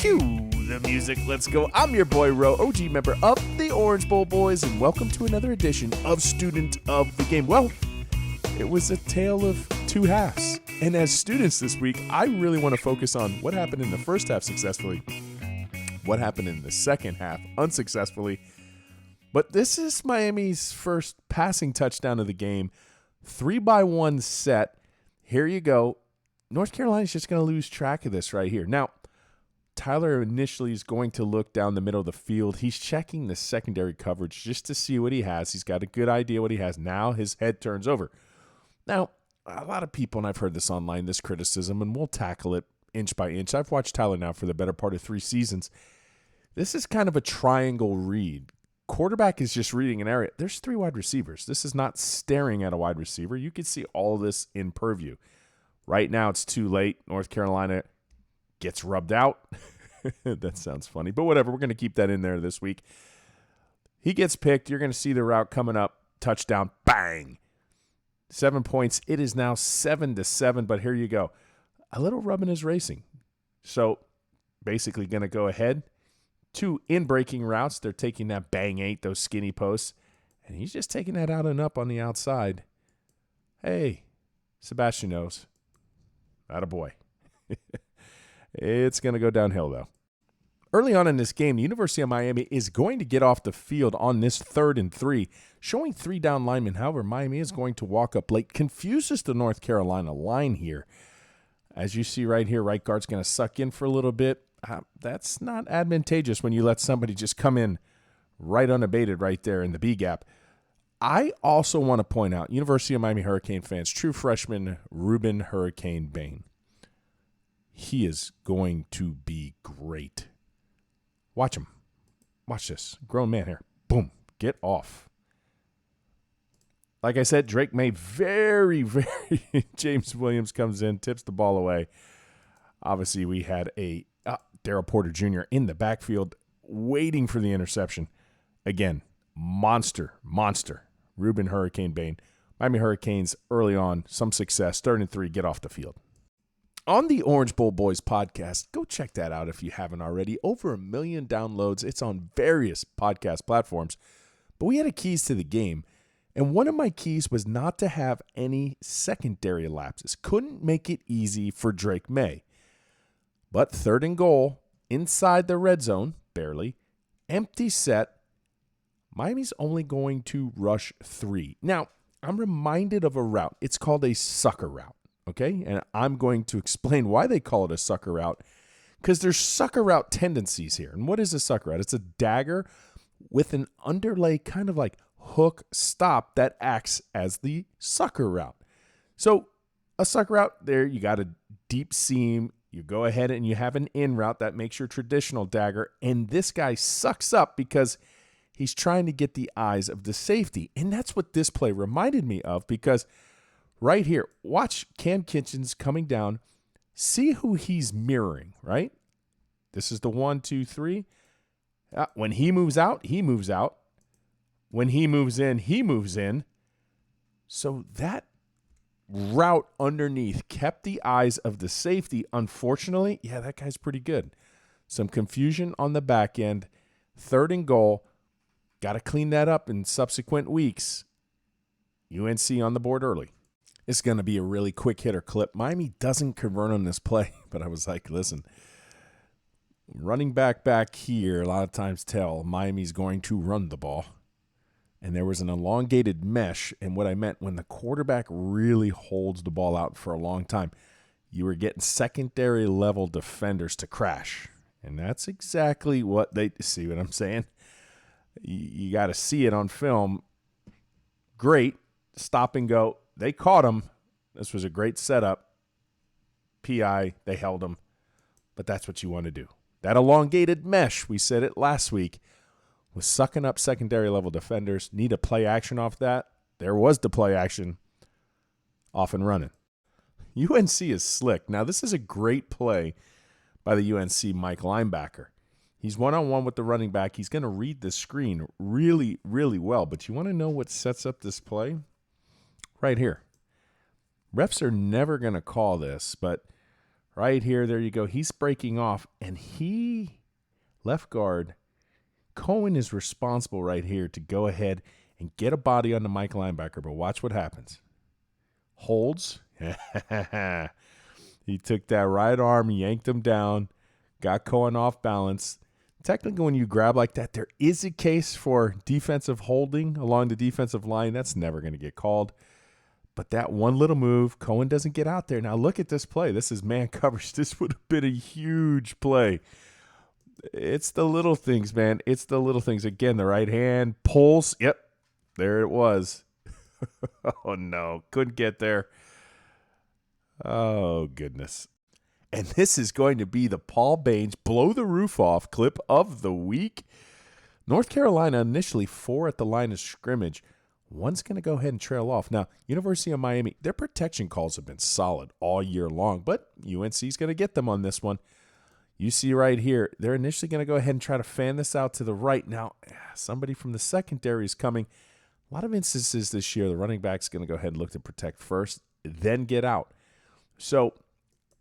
Cue the music. Let's go. I'm your boy, Ro, OG member of the Orange Bowl Boys, and welcome to another edition of Student of the Game. Well, it was a tale of two halves. And as students this week, I really want to focus on what happened in the first half successfully, what happened in the second half unsuccessfully. But this is Miami's first passing touchdown of the game. 3-by-1 set. Here you go. North Carolina's just going to lose track of this right here. Now, Tyler initially is going to look down the middle of the field. He's checking the secondary coverage just to see what he has. He's got a good idea what he has. Now his head turns over. Now, a lot of people, and I've heard this online, this criticism, and we'll tackle it inch by inch. I've watched Tyler now for the better part of 3 seasons. This is kind of a triangle read. Quarterback is just reading an area. There's 3 wide receivers. This is not staring at a wide receiver. You can see all of this in purview. Right now, it's too late. North Carolina gets rubbed out. That sounds funny, but whatever. We're going to keep that in there this week. He gets picked. You're going to see the route coming up. Touchdown. Bang. 7 points. It is now 7-7, but here you go. A little rubbing is racing. So basically going to go ahead. 2 in-breaking routes. They're taking that bang 8, those skinny posts, and he's just taking that out and up on the outside. Hey, Sebastian knows. Attaboy. It's going to go downhill, though. Early on in this game, the University of Miami is going to get off the field on this 3rd and 3, showing 3 down linemen. However, Miami is going to walk up late. Confuses the North Carolina line here. As you see right here, right guard's going to suck in for a little bit. That's not advantageous when you let somebody just come in right unabated right there in the B gap. I also want to point out, University of Miami Hurricane fans, true freshman Ruben Hurricane Bain. He is going to be great. Watch him. Watch this. Grown man here. Boom. Get off. Like I said, Drake May very James Williams comes in, tips the ball away. Obviously, we had a Darryl Porter Jr. in the backfield waiting for the interception. Again, monster. Ruben Hurricane Bain. Miami Hurricanes early on, some success. 3rd and 3, get off the field. On the Orange Bowl Boys podcast, go check that out if you haven't already. Over 1 million downloads. It's on various podcast platforms. But we had a keys to the game, and one of my keys was not to have any secondary lapses. Couldn't make it easy for Drake May. But 3rd and goal, inside the red zone, barely, empty set. Miami's only going to rush 3. Now, I'm reminded of a route. It's called a sucker route. Okay, and I'm going to explain why they call it a sucker route, because there's sucker route tendencies here. And what is a sucker route? It's a dagger with an underlay kind of like hook stop that acts as the sucker route. So a sucker route, there you got a deep seam. You go ahead and you have an in route that makes your traditional dagger, and this guy sucks up because he's trying to get the eyes of the safety. And that's what this play reminded me of, because right here, watch Cam Kitchens coming down. See who he's mirroring, right? This is the 1, 2, 3. When he moves out, he moves out. When he moves in, he moves in. So that route underneath kept the eyes of the safety. Unfortunately, yeah, that guy's pretty good. Some confusion on the back end. 3rd and goal. Got to clean that up in subsequent weeks. UNC on the board early. It's going to be a really quick hitter clip. Miami doesn't convert on this play, but I was like, listen, running back here, a lot of times tell Miami's going to run the ball. And there was an elongated mesh, and what I meant, when the quarterback really holds the ball out for a long time, you were getting secondary level defenders to crash. And that's exactly what they see what I'm saying? You got to see it on film. Great. Stop and go. They caught him. This was a great setup. PI, they held him. But that's what you want to do. That elongated mesh, we said it last week, was sucking up secondary level defenders. Need a play action off that. There was the play action. Off and running. UNC is slick. Now, this is a great play by the UNC Mike linebacker. He's one-on-one with the running back. He's going to read the screen really, really well. But you want to know what sets up this play? Right here. Refs are never going to call this, but Right here, there you go. He's breaking off, and left guard, Cohen is responsible right here to go ahead and get a body on the Mike linebacker, but watch what happens. Holds. He took that right arm, yanked him down, got Cohen off balance. Technically, when you grab like that, there is a case for defensive holding along the defensive line. That's never going to get called. But that one little move, Cohen doesn't get out there. Now look at this play. This is man coverage. This would have been a huge play. It's the little things, man. It's the little things. Again, the right hand pulls. Yep, there it was. Oh, no. Couldn't get there. Oh, goodness. And this is going to be the Paul Baines blow the roof off clip of the week. North Carolina initially 4 at the line of scrimmage. One's going to go ahead and trail off. Now, University of Miami, their protection calls have been solid all year long, but UNC's going to get them on this one. You see right here, they're initially going to go ahead and try to fan this out to the right. Now, somebody from the secondary is coming. A lot of instances this year, the running back's going to go ahead and look to protect first, then get out. So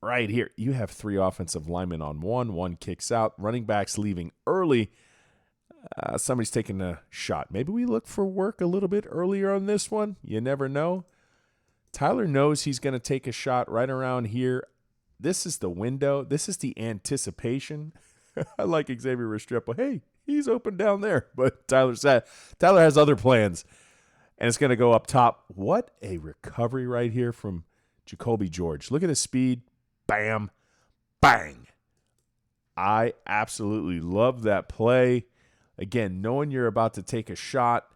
right here, you have 3 offensive linemen on one kicks out. Running backs leaving early. Somebody's taking a shot. Maybe we look for work a little bit earlier on this one. You never know. Tyler knows he's going to take a shot right around here. This is the window. This is the anticipation. I like Xavier Restrepo. Hey, he's open down there. But Tyler has other plans. And it's going to go up top. What a recovery right here from Jacoby George. Look at his speed. Bam. Bang. I absolutely love that play. Again, knowing you're about to take a shot,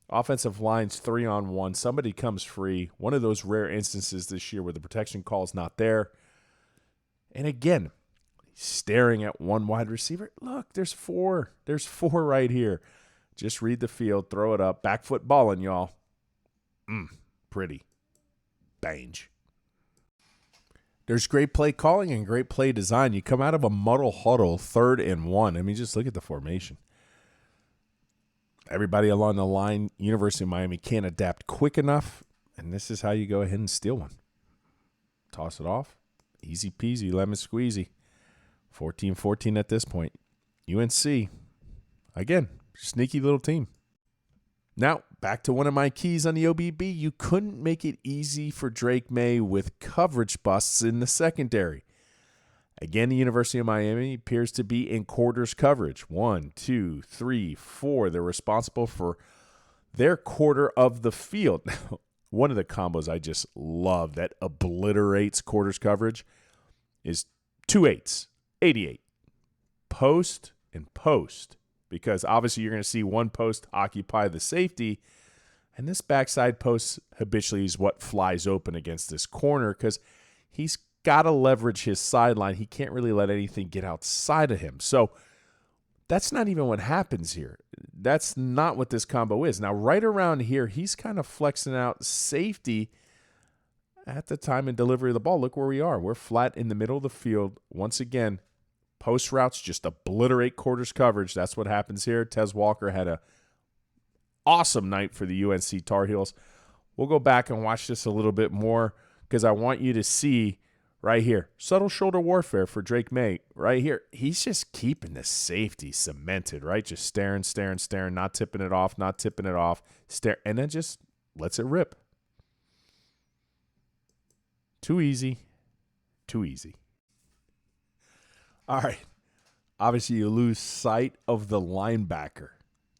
offensive line's 3-on-1. Somebody comes free. One of those rare instances this year where the protection call is not there. And again, staring at one wide receiver. Look, there's 4. There's 4 right here. Just read the field, throw it up. Back foot balling, y'all. Pretty. Bange. There's great play calling and great play design. You come out of a muddle huddle, 3rd and 1. I mean, just look at the formation. Everybody along the line, University of Miami can't adapt quick enough, and this is how you go ahead and steal one. Toss it off. Easy peasy, lemon squeezy. 14-14 at this point. UNC, again, sneaky little team. Now, back to one of my keys on the OBB. You couldn't make it easy for Drake May with coverage busts in the secondary. Again, the University of Miami appears to be in quarters coverage. 1, 2, 3, 4. They're responsible for their quarter of the field. One of the combos I just love that obliterates quarters coverage is 2-8s, 88. Post and post. Because obviously you're going to see one post occupy the safety, and this backside post habitually is what flies open against this corner because he's got to leverage his sideline. He can't really let anything get outside of him. So that's not even what happens here. That's not what this combo is. Now, right around here, he's kind of flexing out safety at the time and delivery of the ball. Look where we are. We're flat in the middle of the field. Once again, post routes just obliterate quarters coverage. That's what happens here. Tez Walker had an awesome night for the UNC Tar Heels. We'll go back and watch this a little bit more because I want you to see right here. Subtle shoulder warfare for Drake May. Right here. He's just keeping the safety cemented, right? Just staring, not tipping it off, and then just lets it rip. Too easy. All right. Obviously, you lose sight of the linebacker.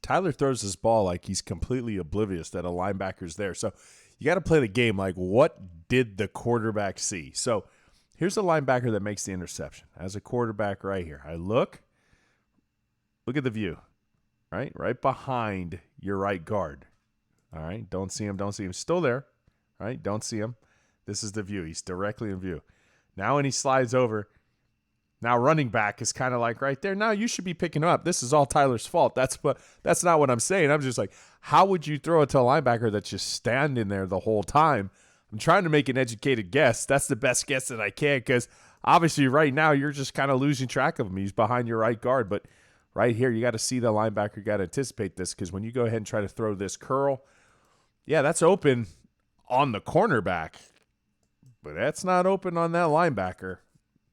Tyler throws this ball like he's completely oblivious that a linebacker's there. So you got to play the game like, what did the quarterback see? So here's the linebacker that makes the interception. As a quarterback right here, I look at the view, right behind your right guard. All right, don't see him. Still there, right? Don't see him. This is the view. He's directly in view. Now when he slides over, now running back is kind of like right there. Now you should be picking him up. This is all Tyler's fault. That's not what I'm saying. I'm just like, how would you throw it to a linebacker that's just standing there the whole time? I'm trying to make an educated guess. That's the best guess that I can because obviously right now you're just kind of losing track of him. He's behind your right guard. But right here, you got to see the linebacker. You got to anticipate this because when you go ahead and try to throw this curl, yeah, that's open on the cornerback. But that's not open on that linebacker.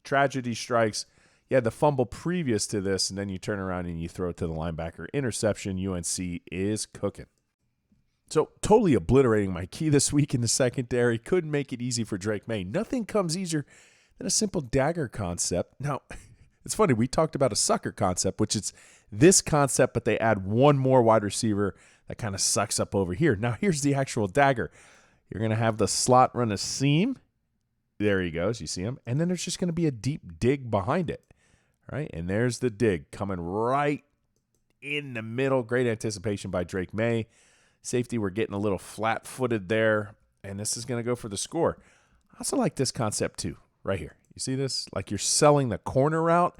tragedy strikes. You had the fumble previous to this, and then you turn around and you throw it to the linebacker. Interception. UNC is cooking. So totally obliterating my key this week in the secondary. Couldn't make it easy for Drake May. Nothing comes easier than a simple dagger concept. Now, it's funny. We talked about a sucker concept, which is this concept, but they add one more wide receiver that kind of sucks up over here. Now, here's the actual dagger. You're going to have the slot run a seam. There he goes. You see him? And then there's just going to be a deep dig behind it. All right? And there's the dig coming right in the middle. Great anticipation by Drake May. Safety, we're getting a little flat-footed there, and this is going to go for the score. I also like this concept too, right here. You see this? Like you're selling the corner route,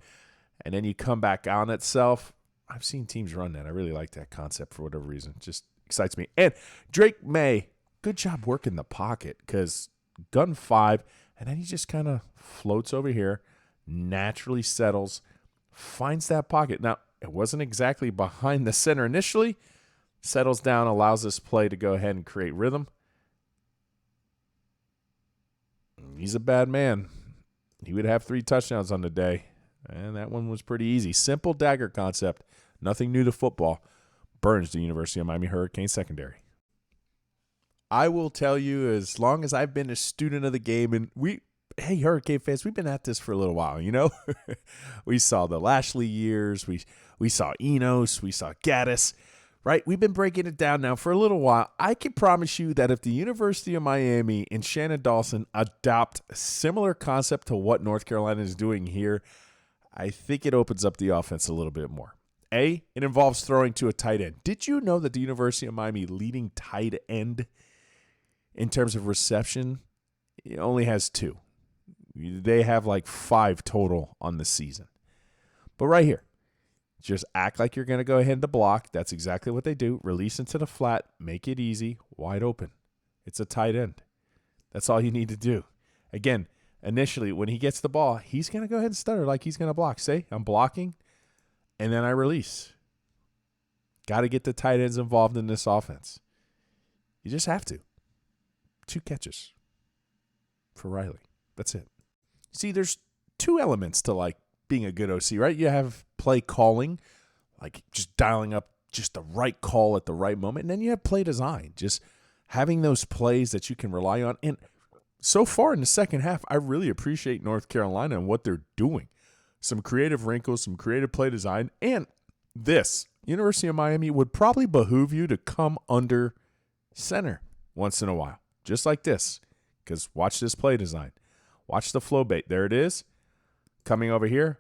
and then you come back on itself. I've seen teams run that. I really like that concept for whatever reason. It just excites me. And Drake May, good job working the pocket because gun 5, and then he just kind of floats over here, naturally settles, finds that pocket. Now, it wasn't exactly behind the center initially. Settles down, allows this play to go ahead and create rhythm. He's a bad man. He would have 3 touchdowns on the day, and that one was pretty easy. Simple dagger concept, nothing new to football. Burns the University of Miami Hurricane secondary. I will tell you, as long as I've been a student of the game, and hey, Hurricane fans, we've been at this for a little while, you know? We saw the Lashley years. We saw Enos. We saw Gaddis. Right? We've been breaking it down now for a little while. I can promise you that if the University of Miami and Shannon Dawson adopt a similar concept to what North Carolina is doing here, I think it opens up the offense a little bit more. It involves throwing to a tight end. Did you know that the University of Miami leading tight end in terms of reception only has 2? They have like 5 total on the season. But right here, just act like you're going to go ahead and block. That's exactly what they do. Release into the flat. Make it easy. Wide open. It's a tight end. That's all you need to do. Again, initially, when he gets the ball, he's going to go ahead and stutter like he's going to block. Say, I'm blocking, and then I release. Got to get the tight ends involved in this offense. You just have to. 2 catches for Riley. That's it. See, there's 2 elements to like being a good OC, right? You have play calling, like just dialing up just the right call at the right moment. And then you have play design, just having those plays that you can rely on. And so far in the second half, I really appreciate North Carolina and what they're doing. Some creative wrinkles, some creative play design. And this, University of Miami would probably behoove you to come under center once in a while, just like this. Because watch this play design. Watch the flow bait. There it is. Coming over here.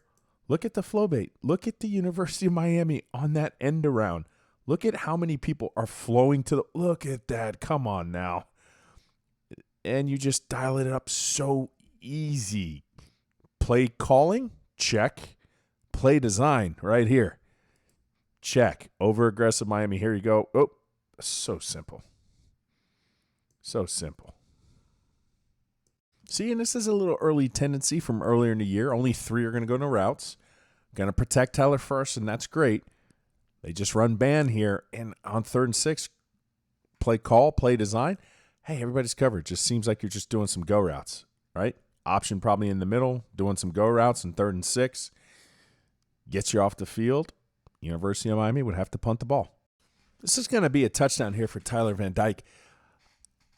Look at the flow bait. Look at the University of Miami on that end around. Look at how many people are flowing to the – look at that. Come on now. And you just dial it up so easy. Play calling? Check. Play design right here. Check. Over-aggressive Miami. Here you go. Oh, so simple. So simple. See, and this is a little early tendency from earlier in the year. Only 3 are going to go into routes. Going to protect Tyler first, and that's great. They just run ban here, and on 3rd and 6, play call, play design. Hey, everybody's covered. Just seems like you're just doing some go routes, right? Option probably in the middle, doing some go routes in 3rd and 6. Gets you off the field. University of Miami would have to punt the ball. This is going to be a touchdown here for Tyler Van Dyke.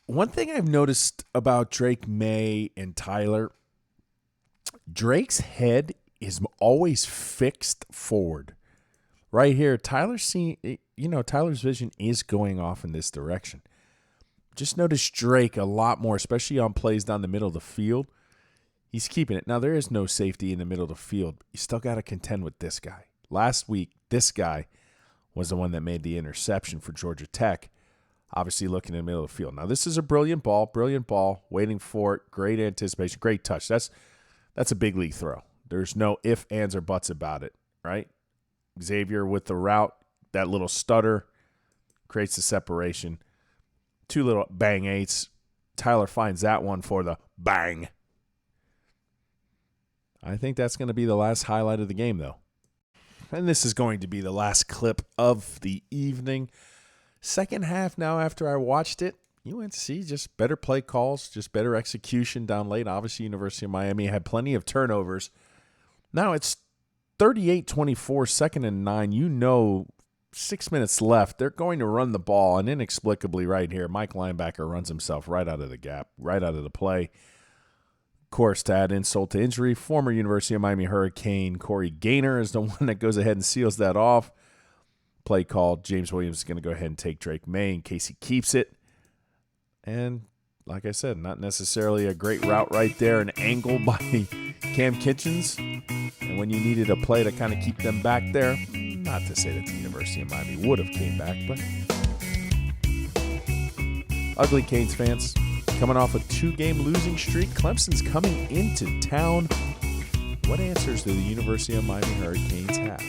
One thing I've noticed about Drake May and Tyler, Drake's head is always fixed forward. Right here, Tyler's vision is going off in this direction. Just notice Drake a lot more, especially on plays down the middle of the field. He's keeping it. Now, there is no safety in the middle of the field. You still got to contend with this guy. Last week, this guy was the one that made the interception for Georgia Tech. Obviously looking in the middle of the field. Now, this is a brilliant ball, waiting for it, great anticipation, great touch. That's a big league throw. There's no ifs, ands, or buts about it, right? Xavier with the route, that little stutter creates the separation. 2 little bang 8s. Tyler finds that one for the bang. I think that's going to be the last highlight of the game, though. And this is going to be the last clip of the evening. Second half now after I watched it, UNC, just better play calls, just better execution down late. Obviously, University of Miami had plenty of turnovers. Now it's 38-24, second and 9. 6 minutes left. They're going to run the ball, and inexplicably right here, Mike Linebacker runs himself right out of the gap, right out of the play. Of course, to add insult to injury, former University of Miami Hurricane Corey Gaynor is the one that goes ahead and seals that off. Play called. James Williams is going to go ahead and take Drake May in case he keeps it. And like I said, not necessarily a great route right there, an angle by Cam Kitchens. And when you needed a play to kind of keep them back there, not to say that the University of Miami would have came back, but ugly Canes fans. Coming off a 2-game losing streak, Clemson's coming into town. What answers do the University of Miami Hurricanes have?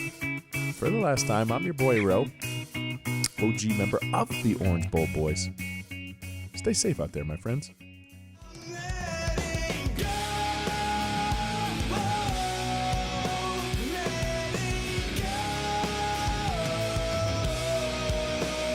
For the last time, I'm your boy Ro, OG member of the Orange Bowl Boys. Stay safe out there, my friends.